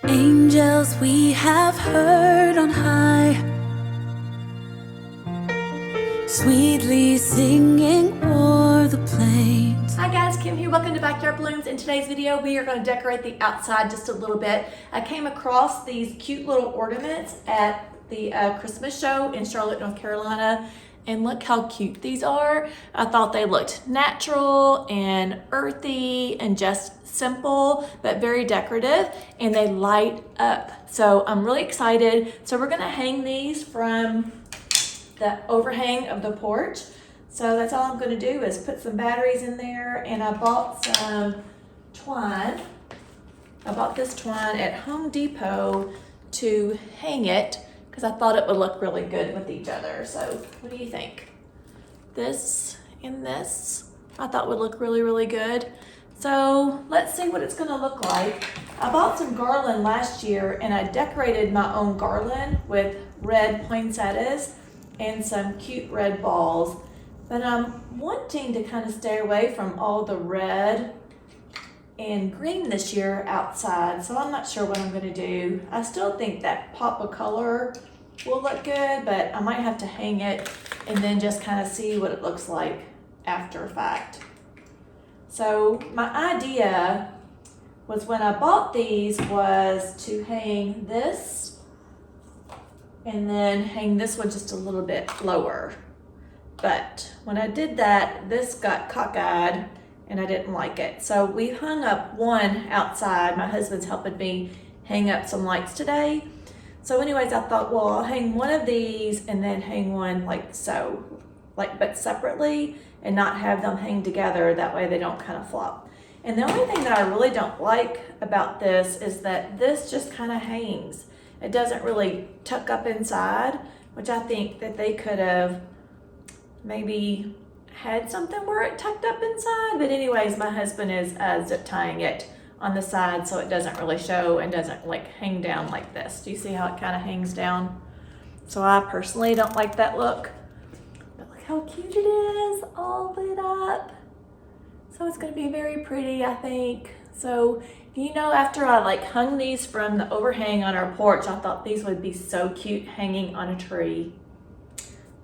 Angels we have heard on high, sweetly singing o'er the plains. Hi guys, Kim here. Welcome to Backyard Blooms. In today's video, we are going to decorate the outside just a little bit. I came across these cute little ornaments at the Christmas show in Charlotte, North Carolina. And look how cute these are. I thought they looked natural and earthy and just simple, but very decorative, and they light up. So I'm really excited. So we're gonna hang these from the overhang of the porch. So that's all I'm gonna do is put some batteries in there, and I bought some twine. I bought this twine at Home Depot to hang it because I thought it would look really good with each other. So what do you think? This and this I thought would look really, really good. So let's see what it's gonna look like. I bought some garland last year and I decorated my own garland with red poinsettias and some cute red balls. But I'm wanting to kind of stay away from all the red and green this year outside, so I'm not sure what I'm gonna do. I still think that pop of color will look good, but I might have to hang it and then just kind of see what it looks like after fact. So my idea was, when I bought these, was to hang this and then hang this one just a little bit lower. But when I did that, this got cockeyed and I didn't like it. So we hung up one outside. My husband's helping me hang up some lights today. So anyways, I thought, well, I'll hang one of these and then hang one like so, but separately, and not have them hang together. That way they don't kind of flop. And the only thing that I really don't like about this is that this just kind of hangs. It doesn't really tuck up inside, which I think that they could have maybe had something where it tucked up inside. But anyways, my husband is zip tying it on the side so it doesn't really show and doesn't like hang down like this. Do you see how it kind of hangs down? So I personally don't like that look. But look how cute it is, all lit up. So it's gonna be very pretty, I think. So, you know, after I like hung these from the overhang on our porch, I thought these would be so cute hanging on a tree.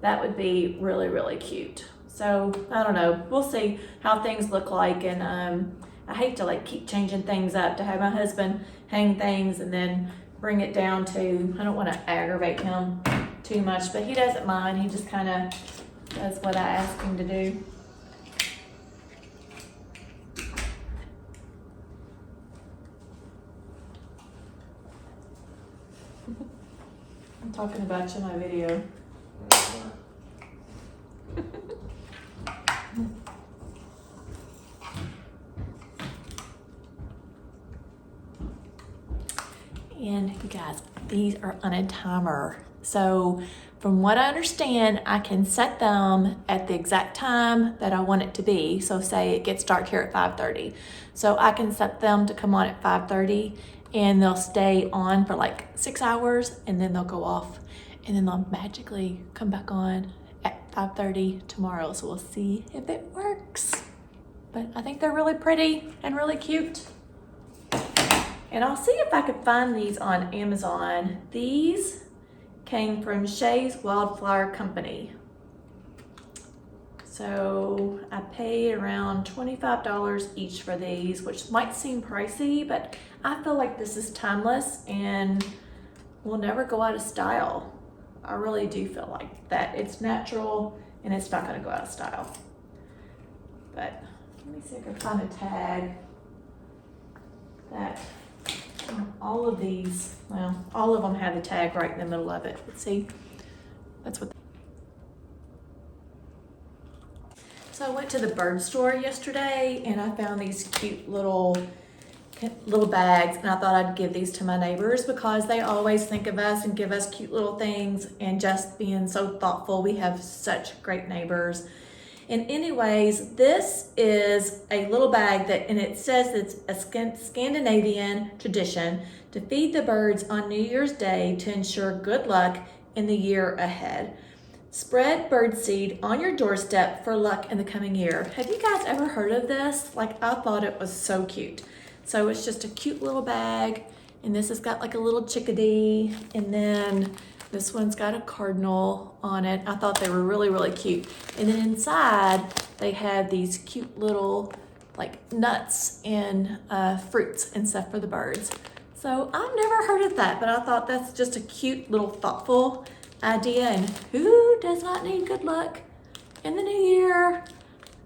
That would be really, really cute. So I don't know, we'll see how things look like. And I hate to like keep changing things up, to have my husband hang things and then bring it down to, I don't want to aggravate him too much, but he doesn't mind. He just kind of does what I ask him to do. I'm talking about you in my video. And you guys, these are on a timer. So from what I understand, I can set them at the exact time that I want it to be. So say it gets dark here at 5:30. So I can set them to come on at 5:30 and they'll stay on for like 6 hours, and then they'll go off, and then they'll magically come back on at 5:30 tomorrow. So we'll see if it works. But I think they're really pretty and really cute. And I'll see if I could find these on Amazon. These came from Shay's Wildflower Company. So I paid around $25 each for these, which might seem pricey, but I feel like this is timeless and will never go out of style. I really do feel like that. It's natural and it's not gonna go out of style. But let me see if I can find a tag that all of these, well, all of them have the tag right in the middle of it. Let's see, that's what. So I went to the bird store yesterday and I found these cute little bags, and I thought I'd give these to my neighbors because they always think of us and give us cute little things, and just being so thoughtful. We have such great neighbors. And anyways, this is a little bag that, and it says it's a Scandinavian tradition to feed the birds on New Year's Day to ensure good luck in the year ahead. Spread birdseed on your doorstep for luck in the coming year. Have you guys ever heard of this? Like, I thought it was so cute. So it's just a cute little bag, And this has got like a little chickadee, and then this one's got a cardinal on it. I thought they were really, really cute. And then inside, they have these cute little like nuts and fruits and stuff for the birds. So I've never heard of that, but I thought that's just a cute little thoughtful idea. And who does not need good luck in the new year?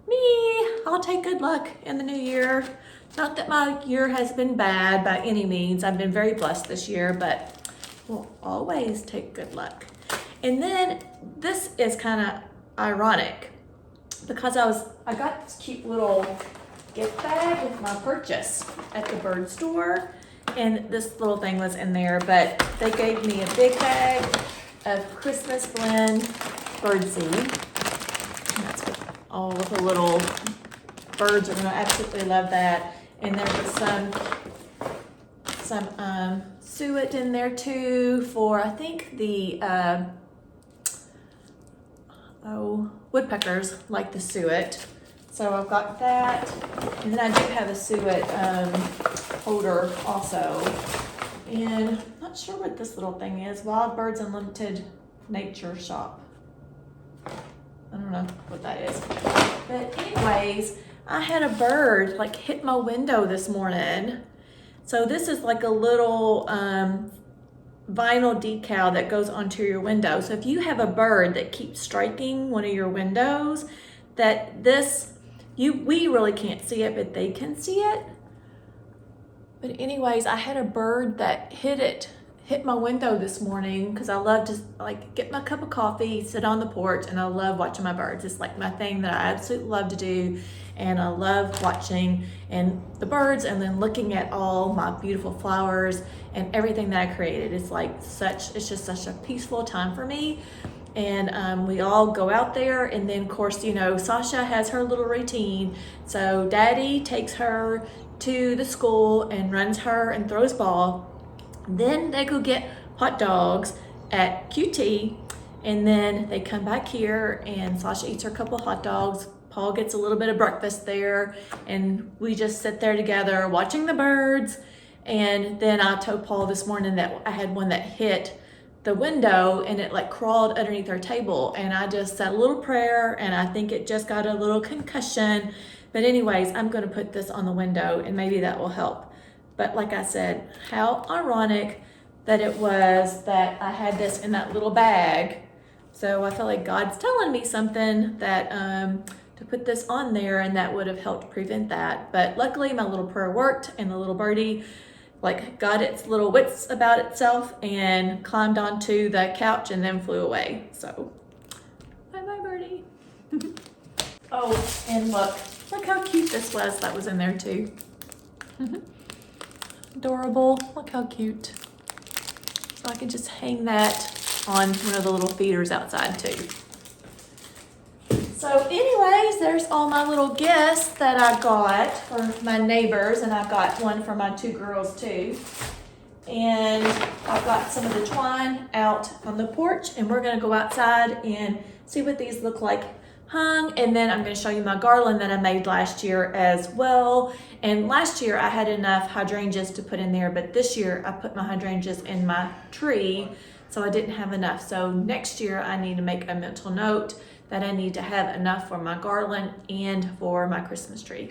Me, I'll take good luck in the new year. Not that my year has been bad by any means. I've been very blessed this year, but we'll always take good luck. And then this is kind of ironic because I got this cute little gift bag with my purchase at the bird store, and this little thing was in there, but they gave me a big bag of Christmas blend bird seed. And that's what all of the little birds are gonna absolutely love that. And there was some suet in there too for, I think, the woodpeckers like the suet. So I've got that, and then I do have a suet holder also. And I'm not sure what this little thing is. Wild Birds Unlimited Nature Shop. I don't know what that is. But anyways, I had a bird like hit my window this morning. So this is like a little vinyl decal that goes onto your window. So if you have a bird that keeps striking one of your windows, we really can't see it, but they can see it. But anyways, I had a bird that hit my window this morning because I love to like get my cup of coffee, sit on the porch, and I love watching my birds. It's like my thing that I absolutely love to do, and I love watching and the birds and then looking at all my beautiful flowers and everything that I created. It's just such a peaceful time for me. And we all go out there, and then of course, you know, Sasha has her little routine. So Daddy takes her to the school and runs her and throws ball. Then they go get hot dogs at QT, and then they come back here and Sasha eats her couple hot dogs. Paul gets a little bit of breakfast there, and we just sit there together watching the birds. And then I told Paul this morning that I had one that hit the window and it like crawled underneath our table, and I just said a little prayer, and I think it just got a little concussion. But anyways, I'm going to put this on the window and maybe that will help. But like I said, how ironic that it was that I had this in that little bag. So I feel like God's telling me something that to put this on there, and that would have helped prevent that. But luckily my little prayer worked, and the little birdie like got its little wits about itself and climbed onto the couch and then flew away. So bye birdie. Oh, and look how cute this was that was in there too. Adorable, look how cute. So I can just hang that on one of the little feeders outside too. So anyways, there's all my little gifts that I got for my neighbors, and I got one for my two girls too. And I've got some of the twine out on the porch, and we're gonna go outside and see what these look like hung. And then I'm gonna show you my garland that I made last year as well. And last year I had enough hydrangeas to put in there, but this year I put my hydrangeas in my tree, so I didn't have enough. So next year I need to make a mental note that I need to have enough for my garland and for my Christmas tree.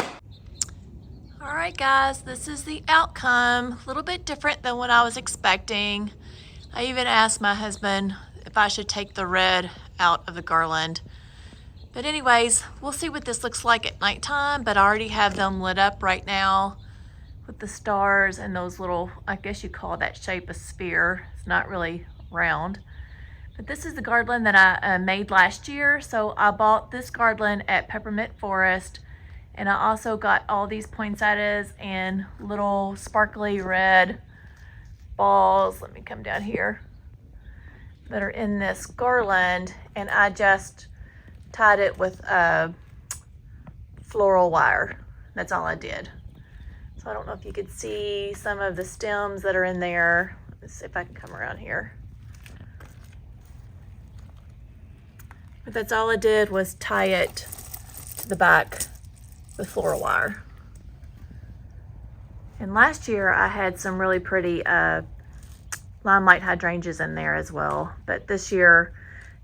All right guys, this is the outcome. A little bit different than what I was expecting. I even asked my husband if I should take the red out of the garland. But anyways, we'll see what this looks like at nighttime, but I already have them lit up right now with the stars and those little, I guess you call that shape a sphere. It's not really round. But this is the garland that I made last year. So I bought this garland at Peppermint Forest, and I also got all these poinsettias and little sparkly red balls. Let me come down here, that are in this garland, and I just tied it with floral wire. That's all I did. So I don't know if you could see some of the stems that are in there. Let's see if I can come around here. But that's all I did, was tie it to the back with floral wire. And last year I had some really pretty limelight hydrangeas in there as well. But this year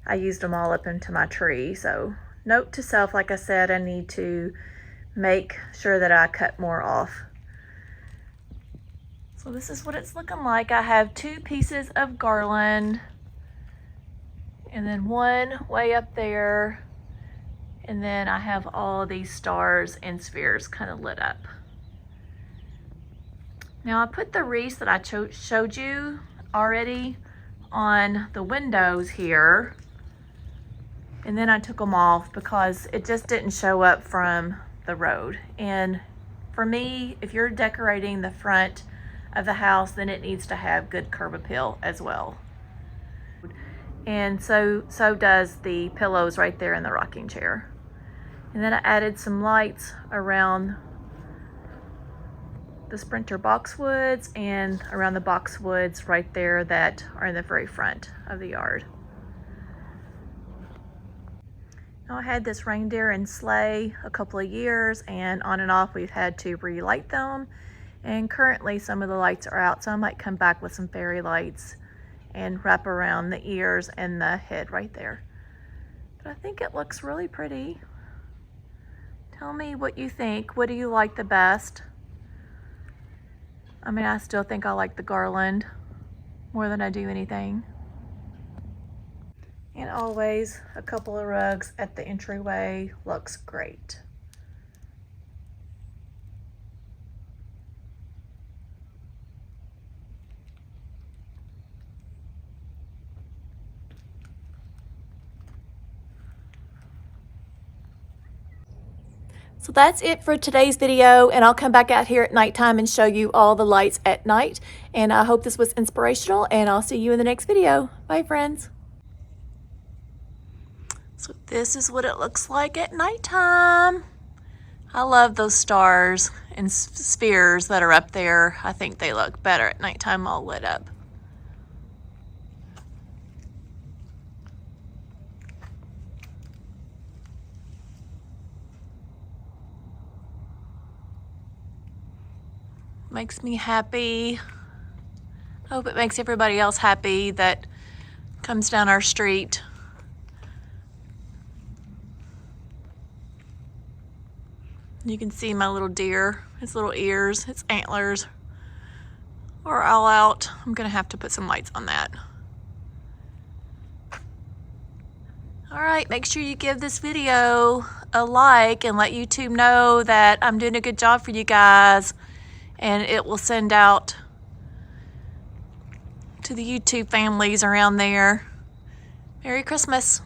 I used them all up into my tree. So note to self, like I said, I need to make sure that I cut more off. So this is what it's looking like. I have 2 pieces of garland and then one way up there. And then I have all these stars and spheres kind of lit up. Now I put the wreaths that I showed you already on the windows here. And then I took them off because it just didn't show up from the road. And for me, if you're decorating the front of the house, then it needs to have good curb appeal as well. And so does the pillows right there in the rocking chair. And then I added some lights around the Sprinter boxwoods and around the boxwoods right there that are in the very front of the yard. Now I had this reindeer and sleigh a couple of years, and on and off we've had to relight them. And currently some of the lights are out, so I might come back with some fairy lights and wrap around the ears and the head right there. But I think it looks really pretty. Tell me what you think. What do you like the best? I mean, I still think I like the garland more than I do anything. And always a couple of rugs at the entryway looks great. So that's it for today's video, and I'll come back out here at nighttime and show you all the lights at night. And I hope this was inspirational, and I'll see you in the next video. Bye, friends. So this is what it looks like at nighttime. I love those stars and spheres that are up there. I think they look better at nighttime all lit up. Makes me happy. I hope it makes everybody else happy that comes down our street. You can see my little deer, its little ears, its antlers are all out. I'm gonna have to put some lights on that. All right, make sure you give this video a like and let YouTube know that I'm doing a good job for you guys, and it will send out to the YouTube families around there. Merry Christmas.